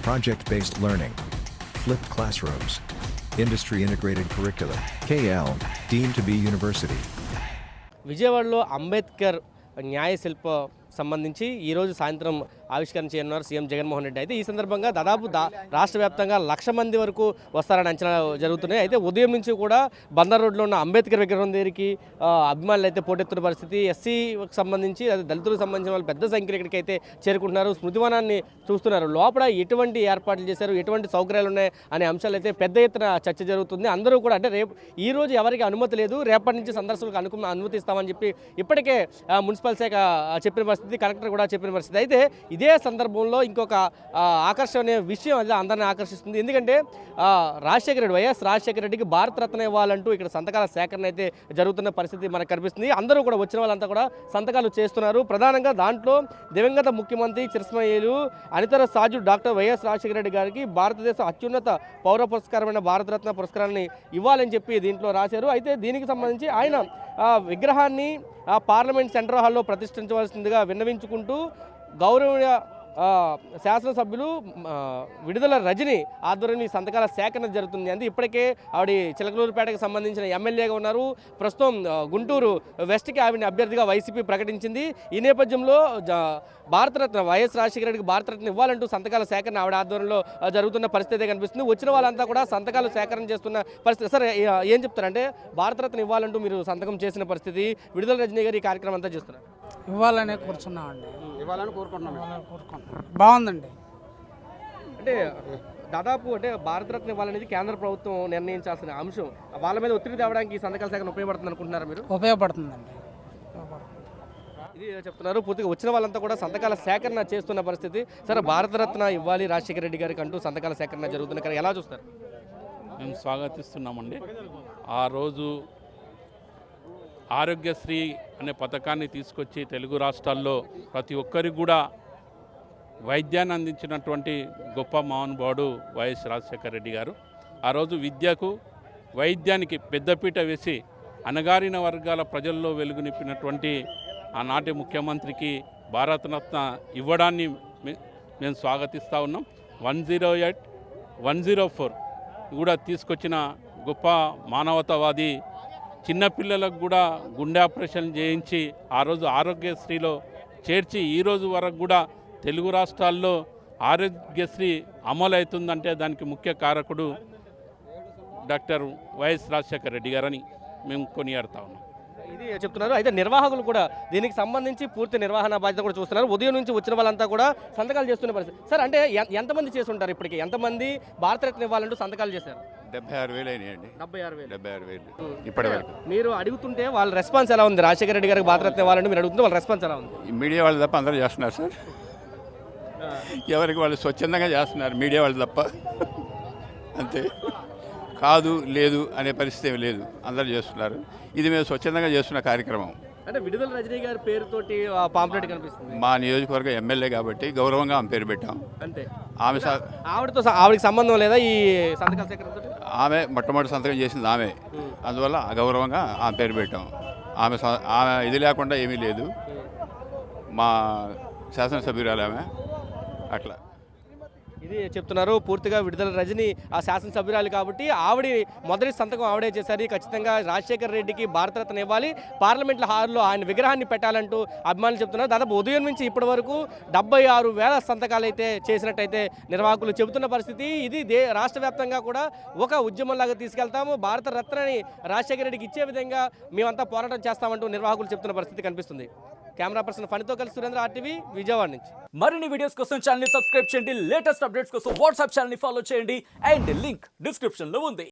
project-based learning, flipped classrooms, industry-integrated curriculum, KL, deemed to be university. విజయవాడలో అంబేద్కర్ న్యాయ శిల్ప సంబంధించి ఈరోజు సాయంత్రం ఆవిష్కరణ చేయనున్నారు సీఎం జగన్మోహన్ రెడ్డి. అయితే ఈ సందర్భంగా దాదాపు రాష్ట్ర వ్యాప్తంగా 1,00,000 మంది వరకు వస్తారని అంచనా జరుగుతున్నాయి. అయితే ఉదయం నుంచి కూడా బందర్ రోడ్లో ఉన్న అంబేద్కర్ విగ్రహం దగ్గరికి అభిమానులు అయితే పోటెత్తున్న పరిస్థితి. ఎస్సీకి సంబంధించి అదే దళితులకు సంబంధించిన వాళ్ళు పెద్ద సంఖ్యలో ఇక్కడికి అయితే చేరుకుంటున్నారు. స్మృతివనాన్ని చూస్తున్నారు. లోపల ఎటువంటి ఏర్పాట్లు చేశారు, ఎటువంటి సౌకర్యాలు ఉన్నాయి అనే అంశాలు అయితే పెద్ద ఎత్తున చర్చ జరుగుతుంది. అందరూ కూడా అంటే ఈ రోజు ఎవరికి అనుమతి లేదు, రేపటి నుంచి సందర్శకులకు అనుమతిస్తామని చెప్పి ఇప్పటికే మున్సిపల్ శాఖ చెప్పిన పరిస్థితి, కలెక్టర్ కూడా చెప్పిన పరిస్థితి. అయితే ఇదే సందర్భంలో ఇంకొక ఆకర్షణీయ విషయం అది అందరిని ఆకర్షిస్తుంది. ఎందుకంటే వైఎస్ రాజశేఖర రెడ్డికి భారతరత్న ఇవ్వాలంటూ ఇక్కడ సంతకాల సేకరణ అయితే జరుగుతున్న పరిస్థితి మనకు కనిపిస్తుంది. అందరూ కూడా వచ్చిన వాళ్ళంతా కూడా సంతకాలు చేస్తున్నారు. ప్రధానంగా దాంట్లో దివంగత ముఖ్యమంత్రి చిరస్మరణీయులు అనితర సాజు డాక్టర్ వైఎస్ రాజశేఖర రెడ్డి గారికి భారతదేశ అత్యున్నత పౌర పురస్కారమైన భారతరత్న పురస్కారాన్ని ఇవ్వాలని చెప్పి దీంట్లో రాశారు. అయితే దీనికి సంబంధించి ఆయన విగ్రహాన్ని పార్లమెంట్ సెంట్రల్ హాల్లో ప్రతిష్ఠించవలసిందిగా విన్నవించుకుంటూ గౌరవ శాసనసభ్యులు విడుదల రజని ఆధ్వర్యంలో ఈ సంతకాల సేకరణ జరుగుతుంది. అంటే ఇప్పటికే ఆవిడ చిలకలూరుపేటకు సంబంధించిన ఎమ్మెల్యేగా ఉన్నారు. ప్రస్తుతం గుంటూరు వెస్ట్కి ఆవిడని అభ్యర్థిగా వైసీపీ ప్రకటించింది. ఈ నేపథ్యంలో భారతరత్న వైఎస్ రాజశేఖర రెడ్డికి భారతరత్న ఇవ్వాలంటూ సంతకాల సేకరణ ఆవిడ ఆధ్వర్యంలో జరుగుతున్న పరిస్థితి కనిపిస్తుంది. వచ్చిన వాళ్ళంతా కూడా సంతకాలు సేకరణ చేస్తున్న పరిస్థితి. సార్ ఏం చెప్తారంటే భారతరత్న ఇవ్వాలంటూ మీరు సంతకం చేసిన పరిస్థితి, విడుదల రజనీ గారు ఈ కార్యక్రమం అంతా చేస్తున్నారు. ఇవ్వాలనే కూర్చున్నామండి, ఇవ్వాలని కోరుకుంటున్నాం. బాగుందండి. అంటే దాదాపు అంటే భారతరత్న ఇవ్వాలనేది కేంద్ర ప్రభుత్వం నిర్ణయించాల్సిన అంశం. వాళ్ళ మీద ఒత్తిడి తేవడానికి ఈ సంతకాల సేకరణ ఉపయోగపడుతుంది అనుకుంటున్నారా మీరు? ఉపయోగపడుతుందండి. ఇది చెప్తున్నారు. పూర్తిగా వచ్చిన వాళ్ళంతా కూడా సంతకాల సేకరణ చేస్తున్న పరిస్థితి. సరే, భారతరత్న ఇవ్వాలి రాజశేఖర రెడ్డి గారికి అంటూ సంతకాల సేకరణ జరుగుతున్న కానీ ఎలా చూస్తారు? మేము స్వాగతిస్తున్నామండి. ఆ రోజు ఆరోగ్యశ్రీ అనే పథకాన్ని తీసుకొచ్చి తెలుగు రాష్ట్రాల్లో ప్రతి ఒక్కరికి కూడా వైద్యాన్ని అందించినటువంటి గొప్ప మహానుభావుడు వైఎస్ రాజశేఖర రెడ్డి గారు. ఆ రోజు విద్యకు వైద్యానికి పెద్దపీట వేసి అణగారిన వర్గాల ప్రజల్లో వెలుగునిప్పినటువంటి ఆనాటి ముఖ్యమంత్రికి భారతరత్న ఇవ్వడాన్ని మేము స్వాగతిస్తూ ఉన్నాం. 108, 104 కూడా తీసుకొచ్చిన గొప్ప మానవతావాది. చిన్నపిల్లలకు కూడా గుండె ఆపరేషన్ చేయించి ఆ రోజు ఆరోగ్యశ్రీలో చేర్చి ఈరోజు వరకు కూడా తెలుగు రాష్ట్రాల్లో ఆరోగ్యశ్రీ అమలు అవుతుందంటే దానికి ముఖ్య కారకుడు డాక్టర్ వైఎస్ రాజశేఖర రెడ్డి గారని మేము కొనియాడుతా ఉన్నాం. ఇది చెప్తున్నారు. అయితే నిర్వాహకులు కూడా దీనికి సంబంధించి పూర్తి నిర్వహణ బాధ్యత కూడా చూస్తున్నారు. ఉదయం నుంచి వచ్చిన వాళ్ళంతా కూడా సంతకాలు చేస్తున్న పరిస్థితి. సార్, అంటే ఎంతమంది చేసి ఉంటారు ఇప్పటికి? ఎంతమంది భారతరత్న ఇవ్వాలంటూ సంతకాలు చేశారు? 76,000 అయినాయండి. 76,000 ఇప్పటి వరకు. మీరు అడుగుతుంటే వాళ్ళ రెస్పాన్స్ ఎలా ఉంది? రాజశేఖర రెడ్డి గారికి భారతరత్న ఇవ్వాలంటే మీరు అడుగుతుంటే వాళ్ళ రెస్పాన్స్ ఎలా ఉంది? మీడియా వాళ్ళు తప్ప అందరూ చేస్తున్నారు సార్. ఎవరికి వాళ్ళు స్వచ్ఛందంగా చేస్తున్నారు, మీడియా వాళ్ళు తప్ప. అంతే, కాదు లేదు అనే పరిస్థితి ఏమి లేదు, అందరూ చేస్తున్నారు. ఇది మేము స్వచ్ఛందంగా చేస్తున్న కార్యక్రమం. అంటే విడుదల రజనీ గారి పేరుతోటి పాంప్లెట్ కనిపిస్తుంది. మా నియోజకవర్గ ఎమ్మెల్యే కాబట్టి గౌరవంగా ఆమె పేరు పెట్టాం. అంతే. ఆవిడకి సంబంధం లేదా ఈ సంతకాల సేకరణతో? ఆమె మొట్టమొదటి సంతకం చేసింది ఆమె, అందువల్ల గౌరవంగా ఆమె పేరు పెట్టాం. ఆమె ఇది లేకుండా ఏమీ లేదు. మా శాసనసభ్యురాలు ఆమె. అట్లా ఇది చెప్తున్నారు. పూర్తిగా విడుదల రజని ఆ శాసనసభ్యురాలు కాబట్టి ఆవిడ మొదటి సంతకం ఆవిడే చేశారు. ఖచ్చితంగా రాజశేఖర రెడ్డికి భారతరత్న ఇవ్వాలి, పార్లమెంట్ల హాల్లో ఆయన విగ్రహాన్ని పెట్టాలంటూ అభిమానులు చెప్తున్నారు. దాదాపు ఉదయం నుంచి ఇప్పటి వరకు 76,000 సంతకాలు అయితే చేసినట్టయితే నిర్వాహకులు చెబుతున్న పరిస్థితి. ఇది రాష్ట్ర వ్యాప్తంగా కూడా ఒక ఉద్యమంలాగా తీసుకెళ్తాము, భారతరత్నని రాజశేఖర రెడ్డికి ఇచ్చే విధంగా మేమంతా పోరాటం చేస్తామంటూ నిర్వాహకులు చెప్తున్న పరిస్థితి కనిపిస్తుంది. కెమెరా పర్సన్ ఫణితో కలిసి సురేంద్ర, RTV, విజయవాడ నుంచి. మరిన్ని వీడియోస్ కోసం ఛానల్ ని సబ్స్క్రైబ్ చేయండి. లేటెస్ట్ అప్డేట్స్ కోసం వాట్సాప్ ఛానల్ ని ఫాలో చేయండి. అండ్ లింక్ డిస్క్రిప్షన్ లో ఉంది.